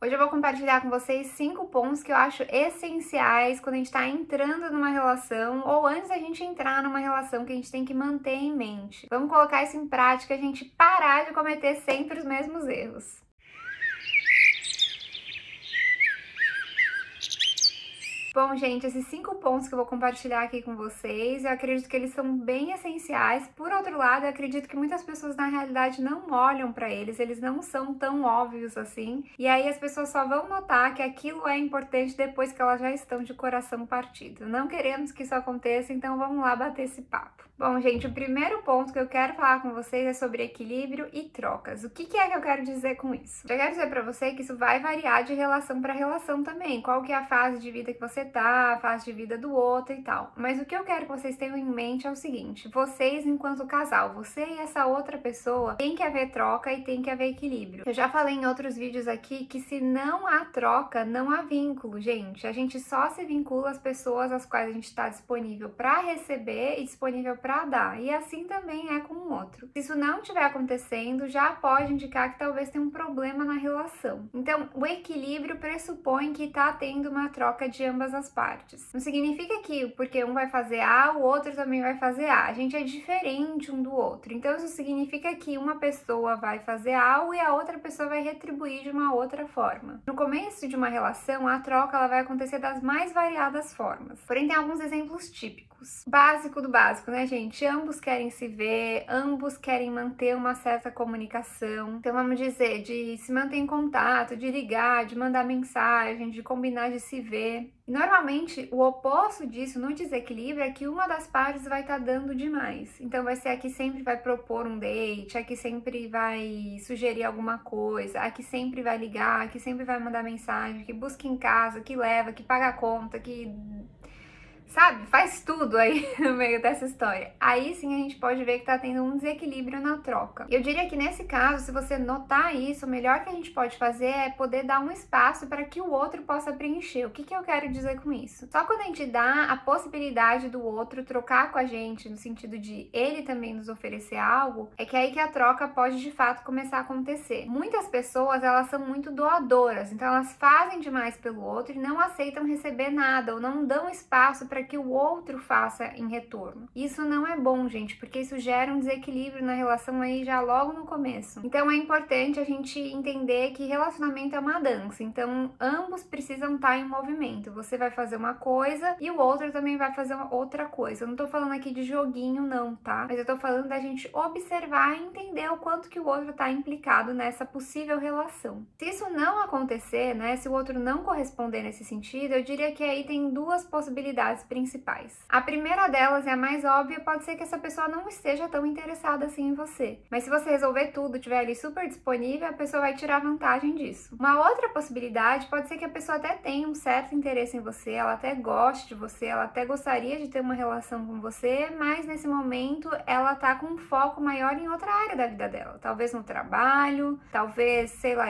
Hoje eu vou compartilhar com vocês 5 pontos que eu acho essenciais quando a gente está entrando numa relação ou antes da gente entrar numa relação que a gente tem que manter em mente. Vamos colocar isso em prática, a gente parar de cometer sempre os mesmos erros. Bom, gente, esses 5 pontos que eu vou compartilhar aqui com vocês, eu acredito que eles são bem essenciais. Por outro lado, eu acredito que muitas pessoas na realidade não olham para eles não são tão óbvios assim. E aí as pessoas só vão notar que aquilo é importante depois que elas já estão de coração partido. Não queremos que isso aconteça, então vamos lá bater esse papo. Bom, gente, o primeiro ponto que eu quero falar com vocês é sobre equilíbrio e trocas. O que é que eu quero dizer com isso? Já quero dizer para você que isso vai variar de relação para relação também. Qual que é a fase de vida que você tá, a fase de vida do outro e tal. Mas o que eu quero que vocês tenham em mente é o seguinte: vocês, enquanto casal, você e essa outra pessoa, tem que haver troca e tem que haver equilíbrio. Eu já falei em outros vídeos aqui que se não há troca, não há vínculo, gente. A gente só se vincula às pessoas às quais a gente está disponível para receber e disponível para dar. E assim também é com o outro. Se isso não estiver acontecendo, já pode indicar que talvez tenha um problema na relação. Então, o equilíbrio pressupõe que tá tendo uma troca de ambas as partes. Não significa que porque um vai fazer A, o outro também vai fazer A. A gente é diferente um do outro. Então, isso significa que uma pessoa vai fazer algo e a outra pessoa vai retribuir de uma outra forma. No começo de uma relação, a troca ela vai acontecer das mais variadas formas. Porém, tem alguns exemplos típicos. Básico do básico, né, gente? Ambos querem se ver, ambos querem manter uma certa comunicação. Então, vamos dizer, de se manter em contato, de ligar, de mandar mensagem, de combinar de se ver. Normalmente, o oposto disso no desequilíbrio é que uma das partes vai estar dando demais. Então, vai ser a que sempre vai propor um date, a que sempre vai sugerir alguma coisa, a que sempre vai ligar, a que sempre vai mandar mensagem, que busca em casa, que leva, que paga a conta, que... sabe? Faz tudo aí no meio dessa história. Aí sim a gente pode ver que tá tendo um desequilíbrio na troca. Eu diria que nesse caso, se você notar isso, o melhor que a gente pode fazer é poder dar um espaço para que o outro possa preencher. O que eu quero dizer com isso? Só quando a gente dá a possibilidade do outro trocar com a gente, no sentido de ele também nos oferecer algo, é que aí que a troca pode de fato começar a acontecer. Muitas pessoas, elas são muito doadoras, então elas fazem demais pelo outro e não aceitam receber nada ou não dão espaço para que o outro faça em retorno. Isso não é bom, gente, porque isso gera um desequilíbrio na relação aí já logo no começo. Então é importante a gente entender que relacionamento é uma dança, então ambos precisam estar em movimento. Você vai fazer uma coisa e o outro também vai fazer uma outra coisa. Eu não tô falando aqui de joguinho não, tá? Mas eu tô falando da gente observar e entender o quanto que o outro tá implicado nessa possível relação. Se isso não acontecer, né, se o outro não corresponder nesse sentido, eu diria que aí tem duas possibilidades principais. A primeira delas, e a mais óbvia, pode ser que essa pessoa não esteja tão interessada assim em você. Mas se você resolver tudo, estiver ali super disponível, a pessoa vai tirar vantagem disso. Uma outra possibilidade pode ser que a pessoa até tenha um certo interesse em você, ela até goste de você, ela até gostaria de ter uma relação com você, mas nesse momento ela tá com um foco maior em outra área da vida dela. Talvez no trabalho, talvez, sei lá,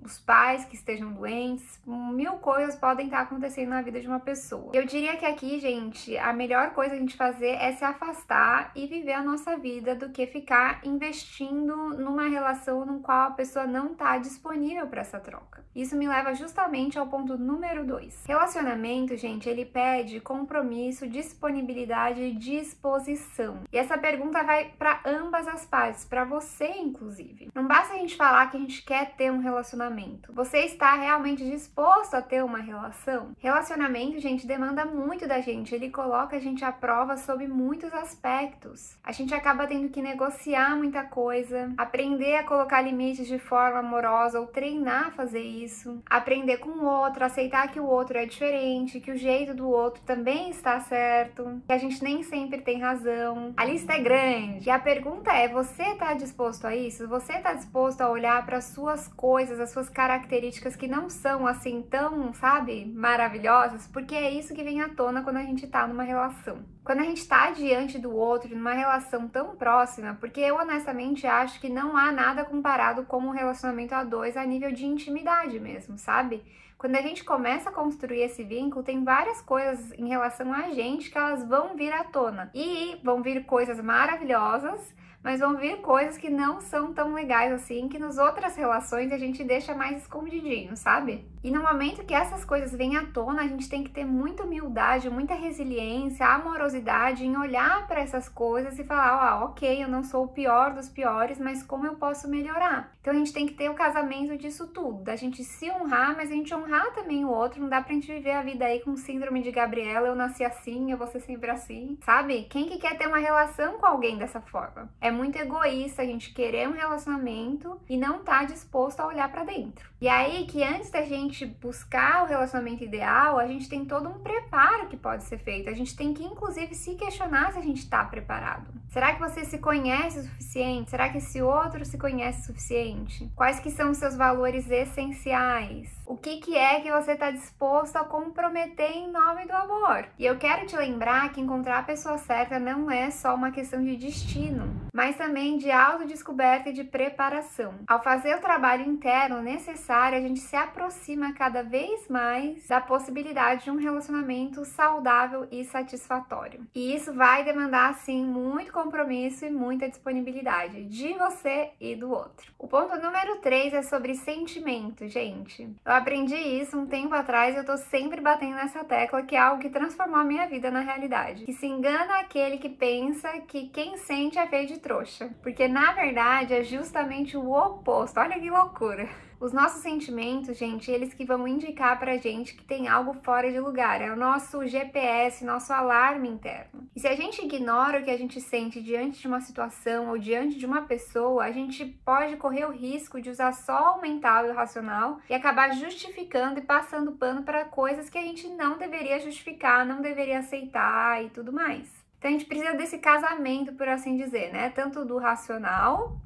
os pais que estejam doentes, mil coisas podem estar acontecendo na vida de uma pessoa. Eu diria que aqui, gente, a melhor coisa a gente fazer é se afastar e viver a nossa vida do que ficar investindo numa relação no qual a pessoa não tá disponível para essa troca. Isso me leva justamente ao ponto número 2. Relacionamento, gente, ele pede compromisso, disponibilidade e disposição. E essa pergunta vai para ambas as partes, para você inclusive. Não basta a gente falar que a gente quer ter um relacionamento. Você está realmente disposto a ter uma relação? Relacionamento, gente, demanda muito da gente, ele coloca a gente à prova sob muitos aspectos. A gente acaba tendo que negociar muita coisa, aprender a colocar limites de forma amorosa ou treinar a fazer isso, aprender com o outro, aceitar que o outro é diferente, que o jeito do outro também está certo, que a gente nem sempre tem razão. A lista é grande e a pergunta é: você está disposto a isso? Você está disposto a olhar para as suas coisas, as suas características que não são assim tão, sabe, maravilhosas? Porque é isso que vem à tona quando a gente tá numa relação. Quando a gente tá diante do outro, numa relação tão próxima, porque eu honestamente acho que não há nada comparado com um relacionamento a dois a nível de intimidade mesmo, sabe? Quando a gente começa a construir esse vínculo, tem várias coisas em relação a gente que elas vão vir à tona. E vão vir coisas maravilhosas, mas vão vir coisas que não são tão legais assim, que nas outras relações a gente deixa mais escondidinho, sabe? E no momento que essas coisas vêm à tona, a gente tem que ter muita humildade, muita resiliência, amorosidade em olhar para essas coisas e falar, ok, eu não sou o pior dos piores, mas como eu posso melhorar? Então a gente tem que ter o casamento disso tudo, da gente se honrar, mas a gente honrar também o outro. Não dá pra gente viver a vida aí com síndrome de Gabriela, eu nasci assim, eu vou ser sempre assim, sabe? Quem que quer ter uma relação com alguém dessa forma? É muito egoísta a gente querer um relacionamento e não tá disposto a olhar pra dentro. E aí que antes da gente buscar o relacionamento ideal, a gente tem todo um preparo que pode ser feito. A gente tem que inclusive se questionar se a gente tá preparado. Será que você se conhece o suficiente? Será que esse outro se conhece o suficiente? Quais que são os seus valores essenciais? O que é que você está disposto a comprometer em nome do amor? E eu quero te lembrar que encontrar a pessoa certa não é só uma questão de destino, mas também de autodescoberta e de preparação. Ao fazer o trabalho interno necessário, a gente se aproxima cada vez mais da possibilidade de um relacionamento saudável e satisfatório. E isso vai demandar, sim, muito compromisso e muita disponibilidade de você e do outro. O ponto número 3 é sobre sentimento, gente. Eu aprendi isso um tempo atrás e eu tô sempre batendo nessa tecla, que é algo que transformou a minha vida na realidade. Que se engana aquele que pensa que quem sente é feio de trouxa. Porque na verdade é justamente o oposto. Olha que loucura. Os nossos sentimentos, gente, eles que vão indicar pra gente que tem algo fora de lugar. É o nosso GPS, nosso alarme interno. E se a gente ignora o que a gente sente diante de uma situação ou diante de uma pessoa, a gente pode correr o risco de usar só o mental e o racional e acabar justificando e passando pano para coisas que a gente não deveria justificar, não deveria aceitar e tudo mais. Então a gente precisa desse casamento, por assim dizer, né? Tanto do racional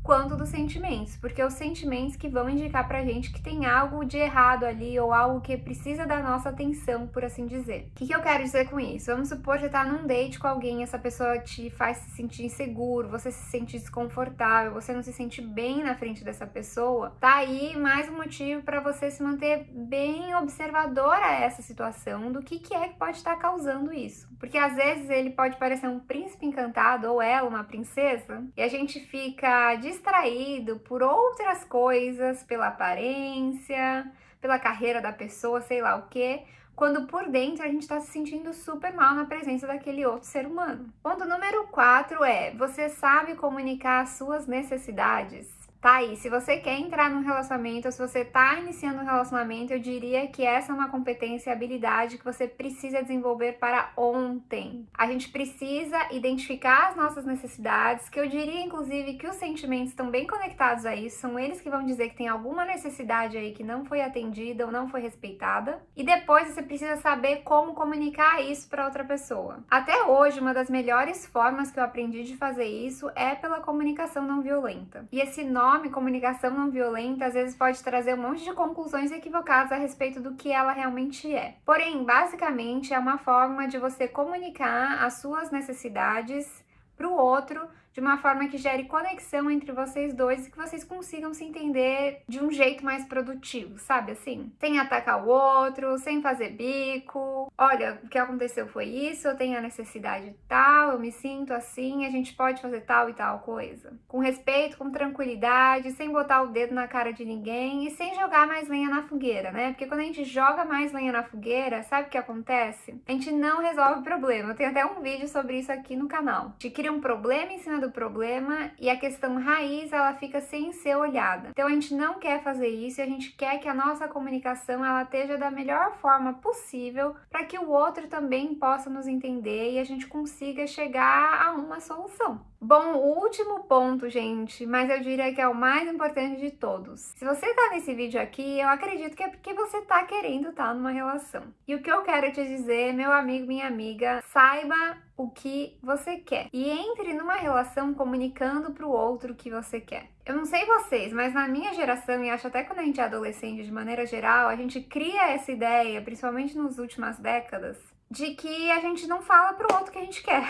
quanto dos sentimentos, porque é os sentimentos que vão indicar pra gente que tem algo de errado ali ou algo que precisa da nossa atenção, por assim dizer. O que eu quero dizer com isso? Vamos supor que você tá num date com alguém, essa pessoa te faz se sentir inseguro, você se sente desconfortável, você não se sente bem na frente dessa pessoa. Tá aí mais um motivo para você se manter bem observador a essa situação, do que é que pode estar causando isso. Porque às vezes ele pode parecer um príncipe encantado ou ela uma princesa, e a gente fica distraído por outras coisas, pela aparência, pela carreira da pessoa, sei lá o quê, quando por dentro a gente tá se sentindo super mal na presença daquele outro ser humano. Ponto número 4 é: você sabe comunicar as suas necessidades? Tá aí, se você quer entrar num relacionamento ou se você tá iniciando um relacionamento, eu diria que essa é uma competência e habilidade que você precisa desenvolver para ontem. A gente precisa identificar as nossas necessidades, que eu diria inclusive que os sentimentos estão bem conectados a isso, são eles que vão dizer que tem alguma necessidade aí que não foi atendida ou não foi respeitada. E depois você precisa saber como comunicar isso para outra pessoa. Até hoje, uma das melhores formas que eu aprendi de fazer isso é pela comunicação não violenta. E esse nome, comunicação não violenta, às vezes pode trazer um monte de conclusões equivocadas a respeito do que ela realmente é. Porém, basicamente, é uma forma de você comunicar as suas necessidades para o outro de uma forma que gere conexão entre vocês dois e que vocês consigam se entender de um jeito mais produtivo, sabe assim? Sem atacar o outro, sem fazer bico. Olha, o que aconteceu foi isso, eu tenho a necessidade tal, eu me sinto assim, a gente pode fazer tal e tal coisa. Com respeito, com tranquilidade, sem botar o dedo na cara de ninguém e sem jogar mais lenha na fogueira, né? Porque quando a gente joga mais lenha na fogueira, sabe o que acontece? A gente não resolve o problema. Eu tenho até um vídeo sobre isso aqui no canal. A gente cria um problema em cima do problema e a questão raiz ela fica sem ser olhada. Então a gente não quer fazer isso e a gente quer que a nossa comunicação ela esteja da melhor forma possível para que o outro também possa nos entender e a gente consiga chegar a uma solução. Bom, o último ponto, gente, mas eu diria que é o mais importante de todos. Se você tá nesse vídeo aqui, eu acredito que é porque você tá querendo estar numa relação. E o que eu quero te dizer, meu amigo, minha amiga, saiba o que você quer. E entre numa relação comunicando pro outro o que você quer. Eu não sei vocês, mas na minha geração, e acho até quando a gente é adolescente de maneira geral, a gente cria essa ideia, principalmente nas últimas décadas, de que a gente não fala pro outro o que a gente quer.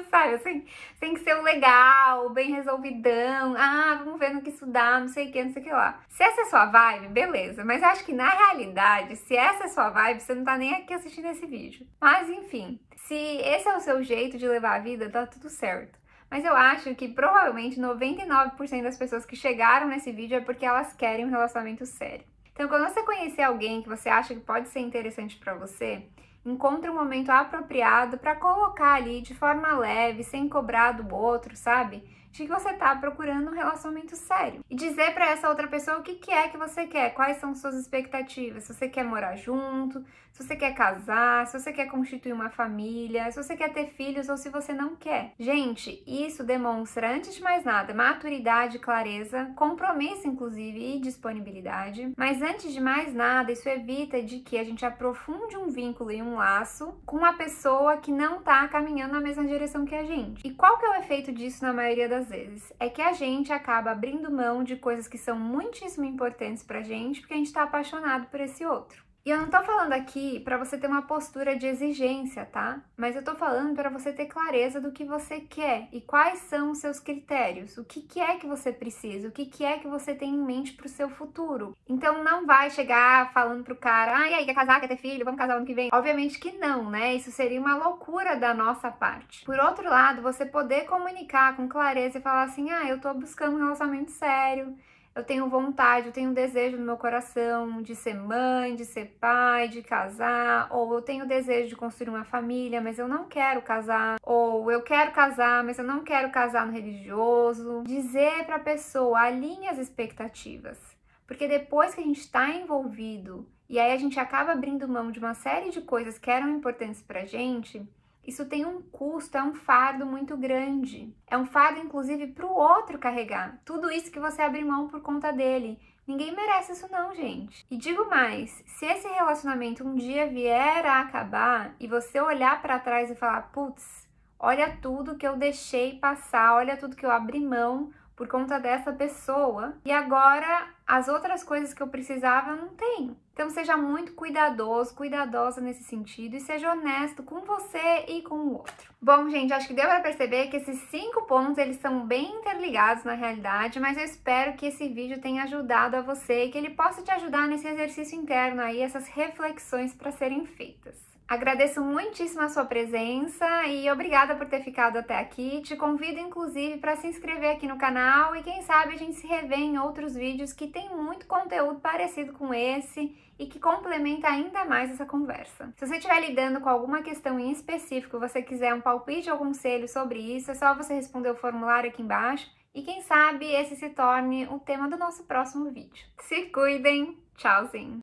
Sabe, assim, tem que ser o legal, bem resolvidão, vamos ver no que estudar, não sei o que, não sei o que lá. Se essa é sua vibe, beleza, mas acho que na realidade, se essa é sua vibe, você não tá nem aqui assistindo esse vídeo. Mas enfim, se esse é o seu jeito de levar a vida, tá tudo certo. Mas eu acho que provavelmente 99% das pessoas que chegaram nesse vídeo é porque elas querem um relacionamento sério. Então, quando você conhecer alguém que você acha que pode ser interessante pra você, encontre um momento apropriado pra colocar ali de forma leve, sem cobrar do outro, sabe? De que você tá procurando um relacionamento sério. E dizer pra essa outra pessoa o que é que você quer, quais são suas expectativas, se você quer morar junto, se você quer casar, se você quer constituir uma família, se você quer ter filhos ou se você não quer. Gente, isso demonstra, antes de mais nada, maturidade, clareza, compromisso, inclusive, e disponibilidade. Mas antes de mais nada, isso evita de que a gente aprofunde um vínculo e um laço com uma pessoa que não tá caminhando na mesma direção que a gente. E qual que é o efeito disso na maioria das vezes? É que a gente acaba abrindo mão de coisas que são muitíssimo importantes pra gente porque a gente tá apaixonado por esse outro. E eu não tô falando aqui pra você ter uma postura de exigência, tá? Mas eu tô falando pra você ter clareza do que você quer e quais são os seus critérios, o que é que você precisa, o que é que você tem em mente pro seu futuro. Então não vai chegar falando pro cara, e aí, quer casar, quer ter filho, vamos casar ano que vem? Obviamente que não, né? Isso seria uma loucura da nossa parte. Por outro lado, você poder comunicar com clareza e falar assim, eu tô buscando um relacionamento sério, eu tenho vontade, eu tenho desejo no meu coração de ser mãe, de ser pai, de casar, ou eu tenho desejo de construir uma família, mas eu não quero casar, ou eu quero casar, mas eu não quero casar no religioso. Dizer para a pessoa, alinhe as expectativas, porque depois que a gente está envolvido e aí a gente acaba abrindo mão de uma série de coisas que eram importantes pra gente, isso tem um custo, é um fardo muito grande. É um fardo, inclusive, para o outro carregar. Tudo isso que você abre mão por conta dele. Ninguém merece isso não, gente. E digo mais, se esse relacionamento um dia vier a acabar e você olhar para trás e falar, putz, olha tudo que eu deixei passar, olha tudo que eu abri mão por conta dessa pessoa e agora as outras coisas que eu precisava eu não tenho. Então seja muito cuidadoso, cuidadosa nesse sentido e seja honesto com você e com o outro. Bom, gente, acho que deu para perceber que esses 5 pontos eles são bem interligados na realidade, mas eu espero que esse vídeo tenha ajudado a você e que ele possa te ajudar nesse exercício interno aí, essas reflexões para serem feitas. Agradeço muitíssimo a sua presença e obrigada por ter ficado até aqui. Te convido, inclusive, para se inscrever aqui no canal e quem sabe a gente se revê em outros vídeos que tem muito conteúdo parecido com esse e que complementa ainda mais essa conversa. Se você estiver lidando com alguma questão em específico, você quiser um palpite ou conselho sobre isso, é só você responder o formulário aqui embaixo e quem sabe esse se torne o tema do nosso próximo vídeo. Se cuidem! Tchauzinho!